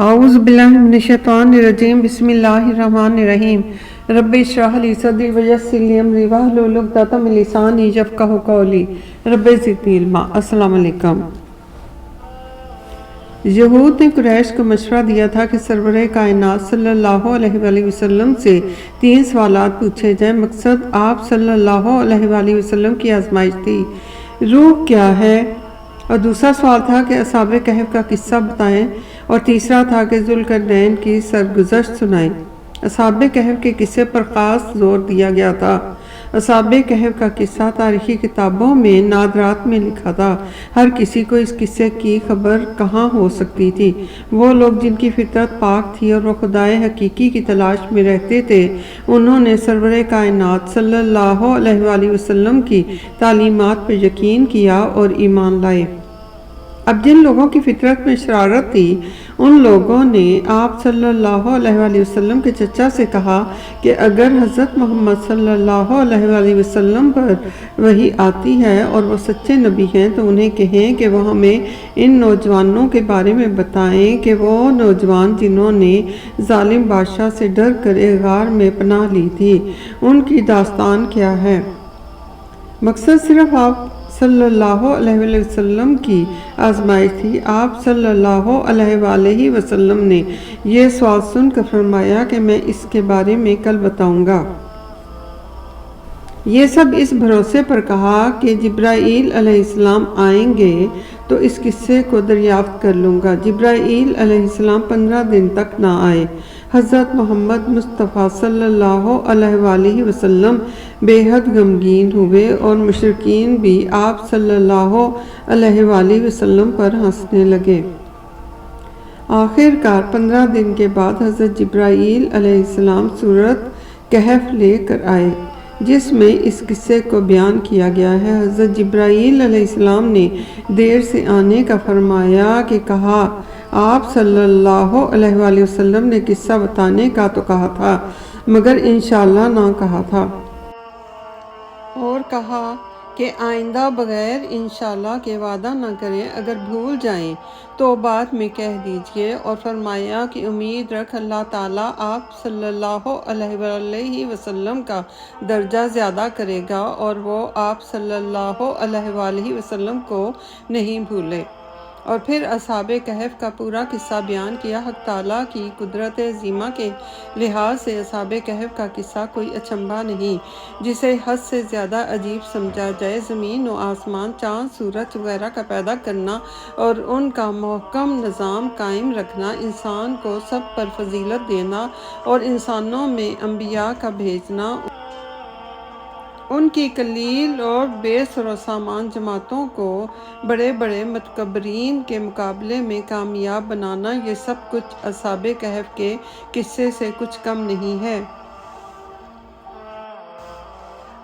اعوذ باللہ من الشیطان الرجیم بسم اللہ الرحمن الرحیم رب اشرح لی صدری ویسر لی امری واحلل عقدۃ من لسانی یفقہوا قولی رب زدنی علما۔ السلام علیکم۔ یہود نے قریش کو مشورہ دیا تھا کہ سرور کائنات صلی اللہ علیہ وآلہ وسلم سے 3 سوالات پوچھے جائیں۔ مقصد آپ صلی اللہ علیہ وآلہ وسلم کی آزمائش تھی۔ روح کیا ہے؟ اور دوسرا سوال تھا کہ اصحاب کہف کا قصہ بتائیں، اور تیسرا تھا کہ ذوالقرنین کی سرگزشت سنائیں۔ اصحاب کہف کے قصے پر خاص زور دیا گیا تھا۔ اصحاب کہف کا قصہ تاریخی کتابوں میں نادرات میں لکھا تھا۔ ہر کسی کو اس قصے کی خبر کہاں ہو سکتی تھی؟ وہ لوگ جن کی فطرت پاک تھی اور وہ خدائے حقیقی کی تلاش میں رہتے تھے، انہوں نے سرور کائنات صلی اللہ علیہ وآلہ وسلم کی تعلیمات پر یقین کیا اور ایمان لائے۔ اب جن لوگوں کی فطرت میں شرارت تھی، ان لوگوں نے آپ صلی اللہ علیہ وآلہ وسلم کے چچا سے کہا کہ اگر حضرت محمد صلی اللہ علیہ وآلہ وسلم پر وحی آتی ہے اور وہ سچے نبی ہیں تو انہیں کہیں کہ وہ ہمیں ان نوجوانوں کے بارے میں بتائیں کہ وہ نوجوان جنہوں نے ظالم بادشاہ سے ڈر کر ایک غار میں پناہ لی تھی، ان کی داستان کیا ہے۔ مقصد صرف آپ صلی اللہ علیہ وآلہ وسلم کی آزمائش تھی۔ آپ صلی اللہ علیہ وآلہ وسلم نے یہ سوال سن کر فرمایا کہ میں اس کے بارے میں کل بتاؤں گا۔ یہ سب اس بھروسے پر کہا کہ جبرائیل علیہ السلام آئیں گے تو اس قصے کو دریافت کر لوں گا۔ جبرائیل علیہ السلام 15 دن تک نہ آئے۔ حضرت محمد مصطفیٰ صلی اللہ علیہ وآلہ وسلم بے حد غمگین ہوئے اور مشرکین بھی آپ صلی اللہ علیہ وآلہ وسلم پر ہنسنے لگے۔ آخر کار 15 دن کے بعد حضرت جبرائیل علیہ السلام سورۃ کہف لے کر آئے، جس میں اس قصے کو بیان کیا گیا ہے۔ حضرت جبرائیل علیہ السلام نے دیر سے آنے کا فرمایا کہ کہا، آپ صلی اللہ علیہ وآلہ وسلم نے قصہ بتانے کا تو کہا تھا مگر انشاءاللہ نہ کہا تھا، اور کہا کہ آئندہ بغیر انشاءاللہ کے وعدہ نہ کریں، اگر بھول جائیں تو بعد میں کہہ دیجئے۔ اور فرمایا کہ امید رکھ اللہ تعالیٰ آپ صلی اللہ علیہ وآلہ وسلم کا درجہ زیادہ کرے گا اور وہ آپ صلی اللہ علیہ وآلہ وسلم کو نہیں بھولے۔ اور پھر اصحاب کہف کا پورا قصہ بیان کیا۔ حق تعالیٰ کی قدرت عظیمہ کے لحاظ سے اصحاب کہف کا قصہ کوئی اچنبھا نہیں جسے حد سے زیادہ عجیب سمجھا جائے۔ زمین و آسمان، چاند، سورج وغیرہ کا پیدا کرنا اور ان کا محکم نظام قائم رکھنا، انسان کو سب پر فضیلت دینا اور انسانوں میں انبیاء کا بھیجنا، ان کی قلیل اور بے سر و سامان جماعتوں کو بڑے بڑے متکبرین کے مقابلے میں کامیاب بنانا، یہ سب کچھ اصحاب کہف کے قصے سے کچھ کم نہیں ہے۔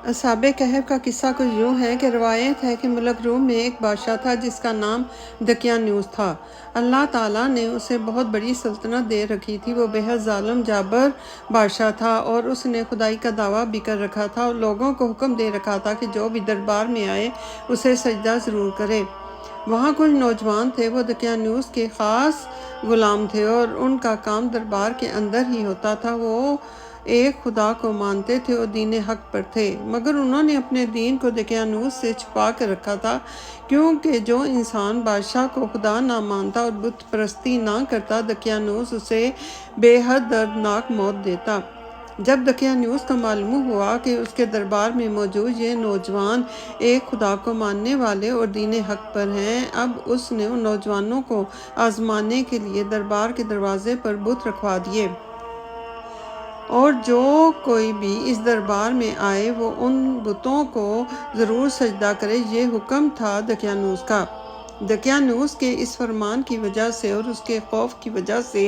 اصحاب کہف کا قصہ کچھ یوں ہے کہ روایت ہے کہ ملک روم میں ایک بادشاہ تھا جس کا نام دقیانوس تھا۔ اللہ تعالیٰ نے اسے بہت بڑی سلطنت دے رکھی تھی۔ وہ بے حد ظالم جابر بادشاہ تھا اور اس نے خدائی کا دعویٰ بھی کر رکھا تھا اور لوگوں کو حکم دے رکھا تھا کہ جو بھی دربار میں آئے اسے سجدہ ضرور کرے۔ وہاں کچھ نوجوان تھے، وہ دقیانوس کے خاص غلام تھے اور ان کا کام دربار کے اندر ہی ہوتا تھا۔ وہ ایک خدا کو مانتے تھے اور دین حق پر تھے، مگر انہوں نے اپنے دین کو دقیانوس سے چھپا کر رکھا تھا، کیونکہ جو انسان بادشاہ کو خدا نہ مانتا اور بت پرستی نہ کرتا، دقیانوس اسے بے حد دردناک موت دیتا۔ جب دقیانوس کو معلوم ہوا کہ اس کے دربار میں موجود یہ نوجوان ایک خدا کو ماننے والے اور دین حق پر ہیں، اب اس نے ان نوجوانوں کو آزمانے کے لیے دربار کے دروازے پر بت رکھوا دیے، اور جو کوئی بھی اس دربار میں آئے وہ ان بتوں کو ضرور سجدہ کرے۔ یہ حکم تھا دقیانوس کا۔ دقیانوس کے اس فرمان کی وجہ سے اور اس کے خوف کی وجہ سے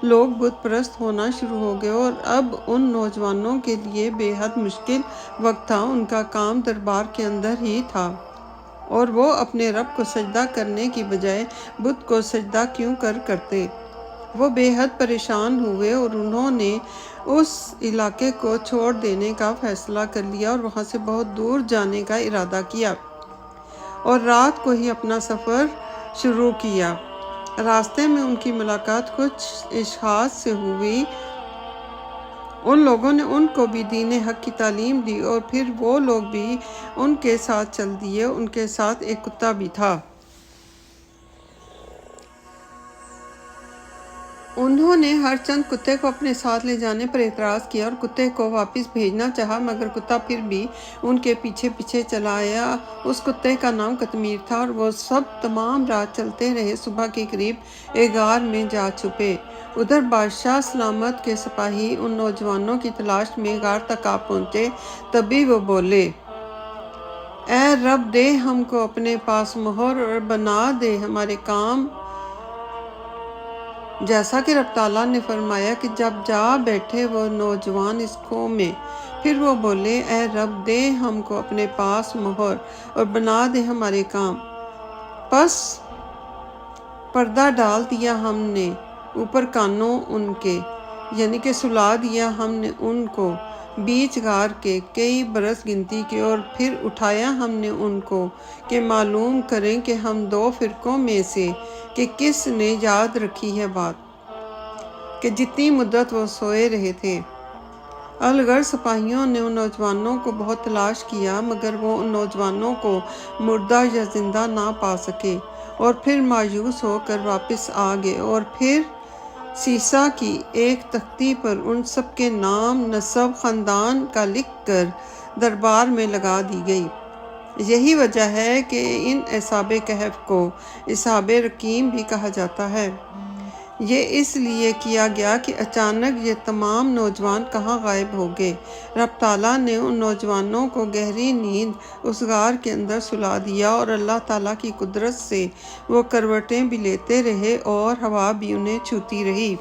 لوگ بت پرست ہونا شروع ہو گئے، اور اب ان نوجوانوں کے لیے بے حد مشکل وقت تھا۔ ان کا کام دربار کے اندر ہی تھا اور وہ اپنے رب کو سجدہ کرنے کی بجائے بت کو سجدہ کیوں کرتے۔ وہ بے حد پریشان ہوئے اور انہوں نے اس علاقے کو چھوڑ دینے کا فیصلہ کر لیا اور وہاں سے بہت دور جانے کا ارادہ کیا اور رات کو ہی اپنا سفر شروع کیا۔ راستے میں ان کی ملاقات کچھ اشخاص سے ہوئی۔ ان لوگوں نے ان کو بھی دین حق کی تعلیم دی اور پھر وہ لوگ بھی ان کے ساتھ چل دیے۔ ان کے ساتھ ایک کتا بھی تھا۔ انہوں نے ہر چند کتے کو اپنے ساتھ لے جانے پر اعتراض کیا اور کتے کو واپس بھیجنا چاہا، مگر کتا پھر بھی ان کے پیچھے پیچھے چلا آیا۔ اس کتے کا نام قطمیر تھا اور وہ سب تمام رات چلتے رہے۔ صبح کے قریب ایک غار میں جا چھپے۔ ادھر بادشاہ سلامت کے سپاہی ان نوجوانوں کی تلاش میں غار تک آ پہنچے۔ تبھی وہ بولے، اے رب، دے ہم کو اپنے پاس مہر اور بنا دے ہمارے کام، جیسا کہ رب تعالیٰ نے فرمایا کہ جب جا بیٹھے وہ نوجوان اس کنویں میں۔ پھر وہ بولے، اے رب، دے ہم کو اپنے پاس مہر اور بنا دے ہمارے کام۔ پس پردہ ڈال دیا ہم نے اوپر کانوں ان کے، یعنی کہ سلا دیا ہم نے ان کو بیچ غار کے کئی برس گنتی کے، اور پھر اٹھایا ہم نے ان کو کہ معلوم کریں کہ ہم دو فرقوں میں سے کہ کس نے یاد رکھی ہے بات کہ جتنی مدت وہ سوئے رہے تھے۔ الغرض سپاہیوں نے ان نوجوانوں کو بہت تلاش کیا، مگر وہ ان نوجوانوں کو مردہ یا زندہ نہ پا سکے، اور پھر مایوس ہو کر واپس آ گئے۔ اور پھر سیسا کی ایک تختی پر ان سب کے نام، نسب، خاندان کا لکھ کر دربار میں لگا دی گئی۔ یہی وجہ ہے کہ ان اصحاب کہف کو اصحاب رقیم بھی کہا جاتا ہے۔ یہ اس لیے کیا گیا کہ اچانک یہ تمام نوجوان کہاں غائب ہو گئے۔ رب تعالیٰ نے ان نوجوانوں کو گہری نیند اس غار کے اندر سلا دیا، اور اللہ تعالیٰ کی قدرت سے وہ کروٹیں بھی لیتے رہے اور ہوا بھی انہیں چھوتی رہی۔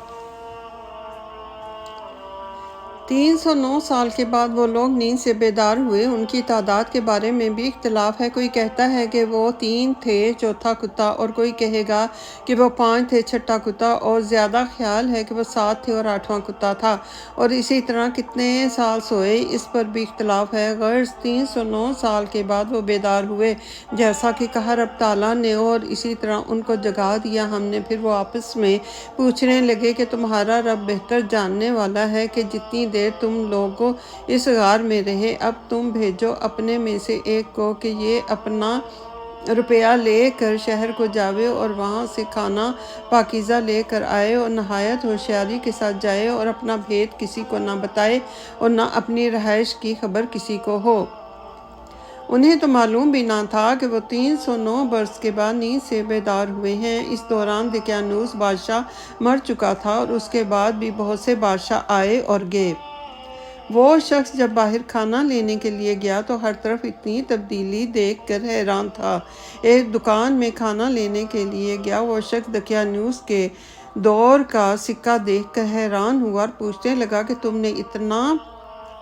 309 سال کے بعد وہ لوگ نیند سے بیدار ہوئے۔ ان کی تعداد کے بارے میں بھی اختلاف ہے۔ کوئی کہتا ہے کہ وہ 3 تھے، چوتھا کتا، اور کوئی کہے گا کہ وہ 5 تھے، چھٹا کتا، اور زیادہ خیال ہے کہ وہ 7 تھے اور 8واں کتا تھا، اور اسی طرح کتنے سال سوئے، اس پر بھی اختلاف ہے۔ غرض 309 سال کے بعد وہ بیدار ہوئے، جیسا کہ کہا رب تعالیٰ نے، اور اسی طرح ان کو جگا دیا ہم نے۔ پھر وہ آپس میں پوچھنے لگے کہ تمہارا رب بہتر جاننے والا ہے کہ جتنی دیر تم لوگ اس غار میں رہے، اب تم بھیجو اپنے میں سے ایک کو کہ یہ اپنا روپیہ لے کر شہر کو جاوے اور وہاں سے کھانا پاکیزہ لے کر آئے، اور نہایت ہوشیاری کے ساتھ جائے اور اپنا بھید کسی کو نہ بتائے اور نہ اپنی رہائش کی خبر کسی کو ہو۔ انہیں تو معلوم بھی نہ تھا کہ وہ 309 برس کے بعد نیند سے بیدار ہوئے ہیں۔ اس دوران دقیانوس بادشاہ مر چکا تھا، اور اس کے بعد بھی بہت سے بادشاہ آئے اور گئے۔ وہ شخص جب باہر کھانا لینے کے لیے گیا تو ہر طرف اتنی تبدیلی دیکھ کر حیران تھا۔ ایک دکان میں کھانا لینے کے لیے گیا۔ وہ شخص دقیانوس کے دور کا سکہ دیکھ کر حیران ہوا اور پوچھنے لگا کہ تم نے اتنا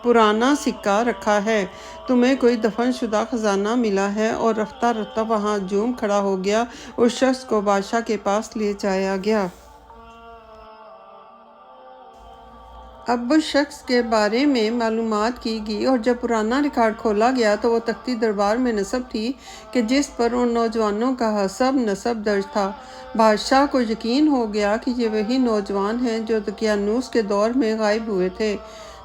پرانا سکہ رکھا ہے، تمہیں کوئی دفن شدہ خزانہ ملا ہے؟ اور رفتہ رفتہ وہاں ہجوم کھڑا ہو گیا۔ اس شخص کو بادشاہ کے پاس لے جایا گیا۔ اب اس شخص کے بارے میں معلومات کی گئی، اور جب پرانا ریکارڈ کھولا گیا تو وہ تختی دربار میں نسب تھی کہ جس پر ان نوجوانوں کا حسب نسب درج تھا۔ بادشاہ کو یقین ہو گیا کہ یہ وہی نوجوان ہیں جو دقیانوس کے دور میں غائب ہوئے تھے۔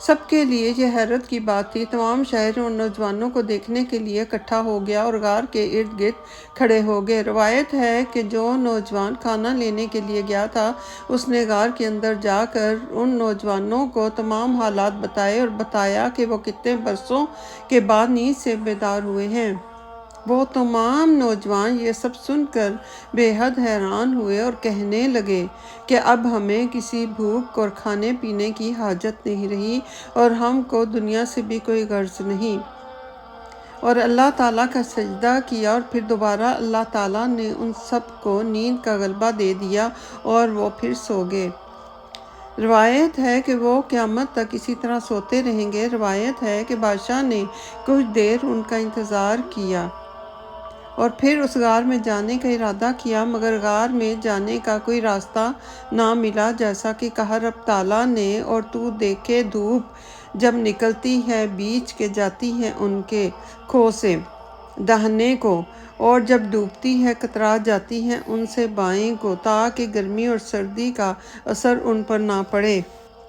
سب کے لیے یہ حیرت کی بات تھی۔ تمام شہر ان نوجوانوں کو دیکھنے کے لیے اکٹھا ہو گیا اور غار کے ارد گرد کھڑے ہو گئے۔ روایت ہے کہ جو نوجوان کھانا لینے کے لیے گیا تھا، اس نے غار کے اندر جا کر ان نوجوانوں کو تمام حالات بتائے اور بتایا کہ وہ کتنے برسوں کے بعد نیند سے بیدار ہوئے ہیں۔ وہ تمام نوجوان یہ سب سن کر بے حد حیران ہوئے اور کہنے لگے کہ اب ہمیں کسی بھوک اور کھانے پینے کی حاجت نہیں رہی، اور ہم کو دنیا سے بھی کوئی غرض نہیں۔ اور اللہ تعالیٰ کا سجدہ کیا، اور پھر دوبارہ اللہ تعالیٰ نے ان سب کو نیند کا غلبہ دے دیا اور وہ پھر سو گئے۔ روایت ہے کہ وہ قیامت تک اسی طرح سوتے رہیں گے۔ روایت ہے کہ بادشاہ نے کچھ دیر ان کا انتظار کیا اور پھر اس غار میں جانے کا ارادہ کیا، مگر غار میں جانے کا کوئی راستہ نہ ملا، جیسا کہ کہا رب تعالیٰ نے، اور تو دیکھے دھوپ جب نکلتی ہے بیچ کے جاتی ہے ان کے کھو سے داہنے کو، اور جب ڈوبتی ہے کترا جاتی ہیں ان سے بائیں کو، تاکہ گرمی اور سردی کا اثر ان پر نہ پڑے۔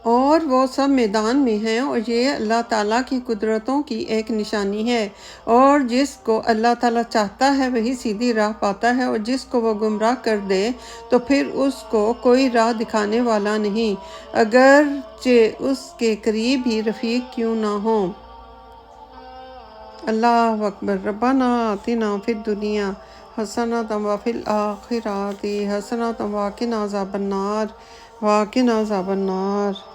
اور وہ سب میدان میں ہیں، اور یہ اللہ تعالیٰ کی قدرتوں کی ایک نشانی ہے۔ اور جس کو اللہ تعالیٰ چاہتا ہے وہی سیدھی راہ پاتا ہے، اور جس کو وہ گمراہ کر دے تو پھر اس کو کوئی راہ دکھانے والا نہیں، اگرچہ اس کے قریب ہی رفیق کیوں نہ ہوں۔ اللہ اکبر۔ ربنا آتنا فی الدنیا حسنۃ وفی الآخرۃ حسنۃ وقنا عذاب النار۔